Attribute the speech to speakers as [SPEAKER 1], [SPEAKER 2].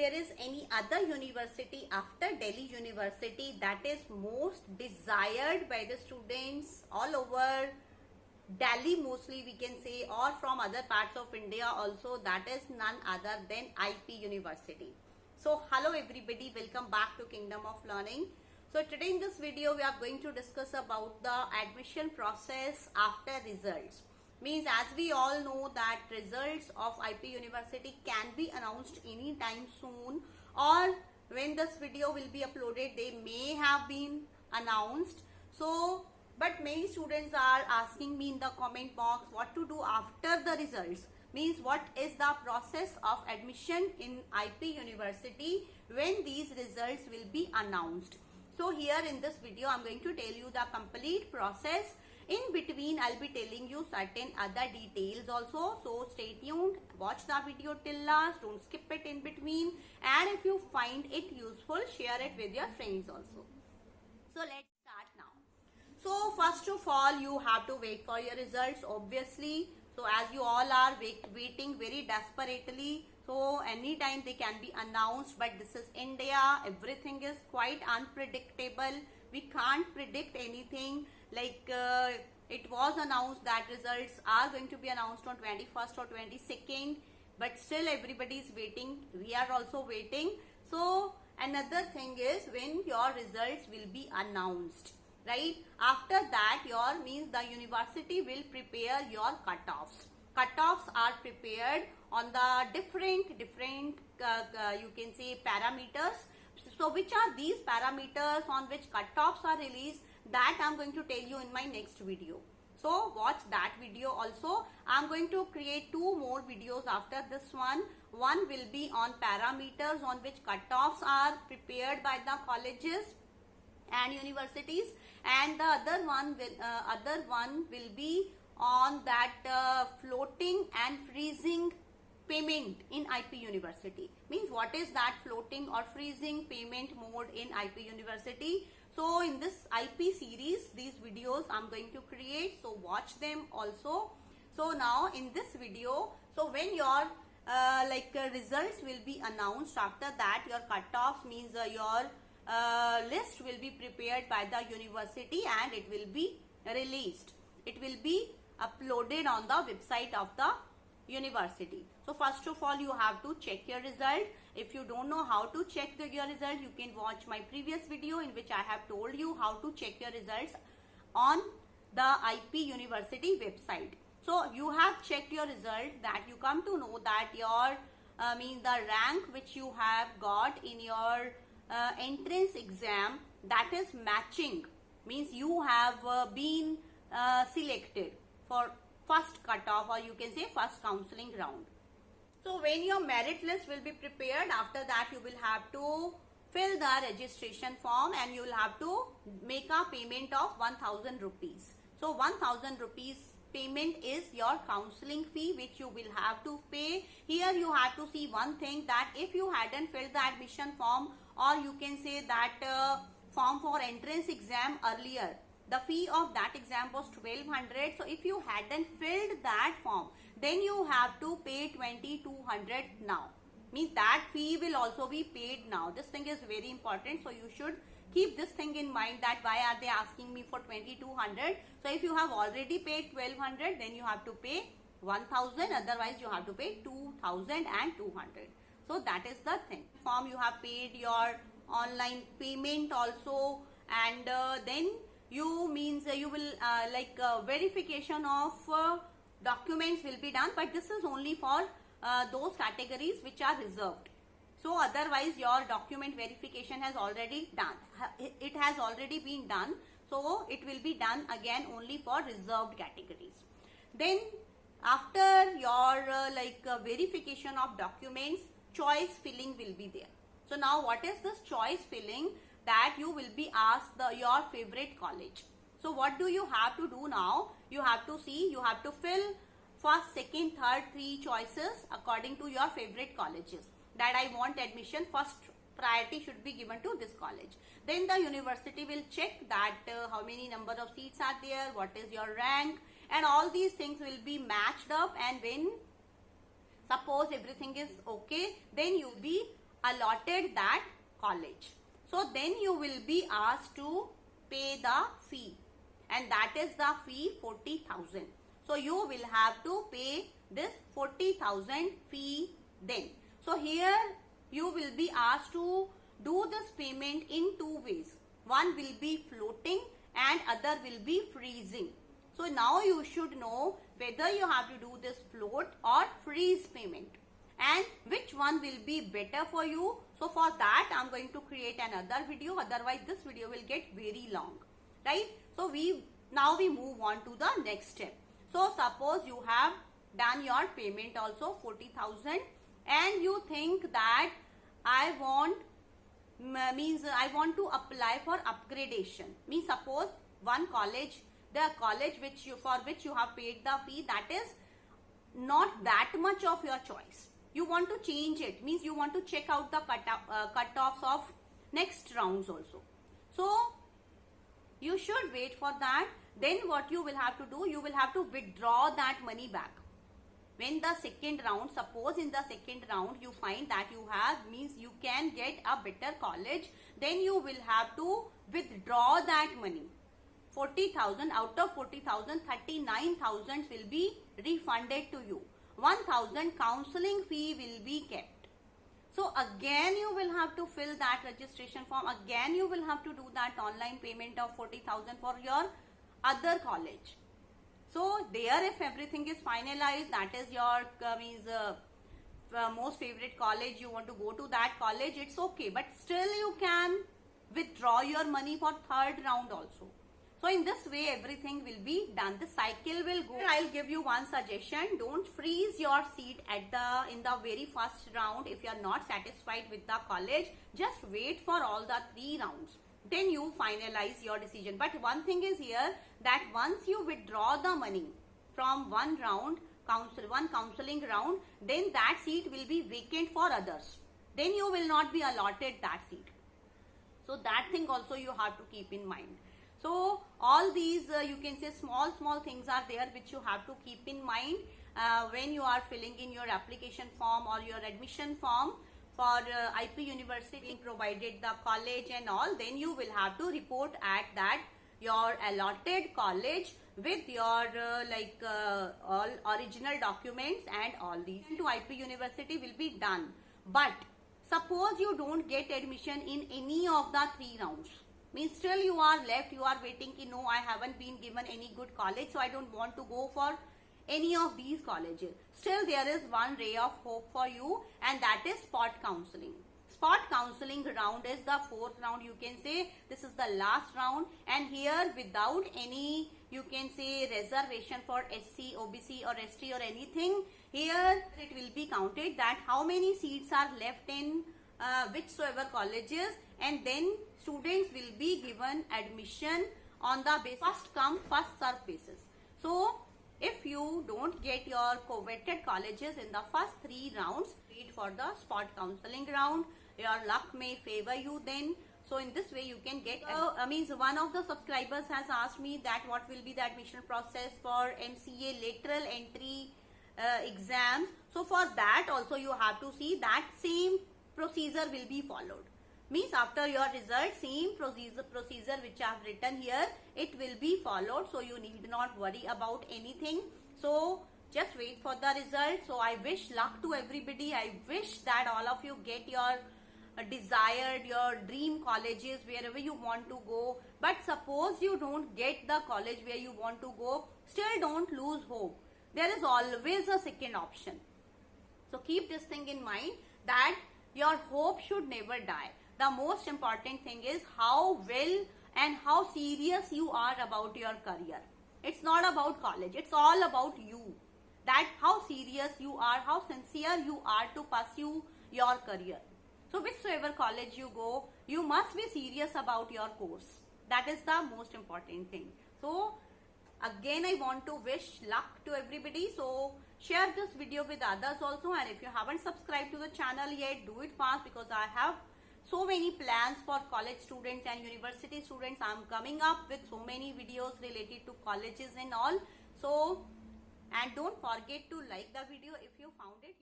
[SPEAKER 1] there is any other university after Delhi University that is most desired by the students all over Delhi, mostly we can say, or from other parts of India also, that is none other than IP University. So hello everybody, welcome back to Kingdom of Learning. So today in this video we are going to discuss about the admission process after results. Means as we all know that results of IP University can be announced anytime soon, or when this video will be uploaded they may have been announced. So but many students are asking me in the comment box what to do after the results. Means what is the process of admission in IP University when these results will be announced. So here in this video I'm going to tell you the complete process. In between I'll be telling you certain other details also. So stay tuned, watch the video till last, don't skip it in between, and if you find it useful, share it with your friends also. So let's start now. So first of all you have to wait for your results, obviously. So as you all are waiting very desperately, so anytime they can be announced, but this is India, everything is quite unpredictable. We can't predict anything. Like it was announced that results are going to be announced on 21st or 22nd, but still everybody is waiting. We are also waiting. So another thing is when your results will be announced, right? After that your means the university will prepare your cutoffs. Cutoffs are prepared on the different you can say parameters. So which are these parameters on which cutoffs are released, that I'm going to tell you in my next video. So watch that video also. I'm going to create two more videos after this one. One will be on parameters on which cutoffs are prepared by the colleges and universities, and the other one will be on that floating and freezing payment in IP University. Means what is that floating or freezing payment mode in IP University. So in this IP series, these videos I'm going to create, so watch them also. So now in this video, so when your results will be announced, after that your cutoffs means your list will be prepared by the university and it will be released. It will be uploaded on the website of the university. So first of all you have to check your result. If you don't know how to check your result, you can watch my previous video in which I have told you how to check your results on the IP University website. So you have checked your result, that you come to know that your means the rank which you have got in your entrance exam, that is matching. Means you have been selected for first cutoff, or you can say first counseling round. So when your merit list will be prepared, after that you will have to fill the registration form and you will have to make a payment of 1000 rupees. So 1000 rupees payment is your counseling fee which you will have to pay. Here you have to see one thing, that if you hadn't filled the admission form, or you can say that form for entrance exam earlier, the fee of that exam was 1200. So if you hadn't filled that form, then you have to pay 2200 now. Means that fee will also be paid now. This thing is very important. So you should keep this thing in mind, that why are they asking me for 2200. So if you have already paid 1200, then you have to pay 1000. Otherwise you have to pay 2200. So that is the thing. Form you have paid your online payment also, and then you means you will verification of documents will be done, but this is only for those categories which are reserved. So otherwise your document verification has already done. It has already been done. So it will be done again only for reserved categories. Then after your verification of documents, choice filling will be there. So now what is this choice filling? That you will be asked your favorite college. So what do you have to do now? You have to see, you have to fill first, second, third, three choices according to your favorite colleges. That I want admission, first priority should be given to this college. Then the university will check that how many number of seats are there, what is your rank, and all these things will be matched up, and when suppose everything is okay, then you will be allotted that college. So then you will be asked to pay the fee, and that is the fee 40,000. So you will have to pay this 40,000 fee then. So here you will be asked to do this payment in two ways. One will be floating and other will be freezing. So now you should know whether you have to do this float or freeze payment and which one will be better for you. So for that I am going to create another video, otherwise this video will get very long, right? So now we move on to the next step. So suppose you have done your payment also 40,000 and you think that I want to apply for upgradation. Means suppose one college, the college for which you have paid the fee, that is not that much of your choice. You want to change it, means you want to check out the cutoffs of next rounds also. So you should wait for that. Then what you will have to do, you will have to withdraw that money back. When the second round, suppose in the second round you find that you have, means you can get a better college, then you will have to withdraw that money. 40,000 out of 40,000, 39,000 will be refunded to you. 1,000 counseling fee will be kept. So again you will have to fill that registration form. Again you will have to do that online payment of 40,000 for your other college. So there, if everything is finalized, that is your most favorite college, you want to go to that college, it's okay. But still you can withdraw your money for third round also. So in this way everything will be done. The cycle will go. I'll give you one suggestion. Don't freeze your seat in the very first round if you are not satisfied with the college. Just wait for all the 3 rounds. Then you finalize your decision. But one thing is here, that once you withdraw the money from one counseling round, then that seat will be vacant for others. Then you will not be allotted that seat. So that thing also you have to keep in mind. So all these you can say small things are there which you have to keep in mind when you are filling in your application form or your admission form for IP University, provided the college and all. Then you will have to report at that your allotted college with your all original documents and all these to IP University will be done. But suppose you don't get admission in any of the 3 rounds, means still you are left, you are waiting, no, I haven't been given any good college, so I don't want to go for any of these colleges. Still there is one ray of hope for you, and that is spot counseling. Spot counseling round is the 4th round, you can say. This is the last round, and here without any, you can say, reservation for SC, OBC or ST or anything, here it will be counted that how many seats are left in whichsoever colleges, and then students will be given admission on the first come first serve basis. So if you don't get your coveted colleges in the first 3 rounds, wait for the spot counseling round. Your luck may favor you then. So in this way you can get, means one of the subscribers has asked me that what will be the admission process for MCA lateral entry exams. So for that also you have to see that same procedure will be followed. Means after your result, same procedure which I have written here, it will be followed. So you need not worry about anything. So just wait for the result. So I wish luck to everybody. I wish that all of you get your desired, your dream colleges wherever you want to go. But suppose you don't get the college where you want to go, still don't lose hope. There is always a second option. So keep this thing in mind, that your hope should never die. The most important thing is how well and how serious you are about your career. It's not about college, it's all about you. That how serious you are, how sincere you are to pursue your career. So whichsoever college you go, you must be serious about your course. That is the most important thing. So again I want to wish luck to everybody. So share this video with others also, and if you haven't subscribed to the channel yet, do it fast, because I have so many plans for college students and university students. I'm coming up with so many videos related to colleges and all. So, and don't forget to like the video if you found it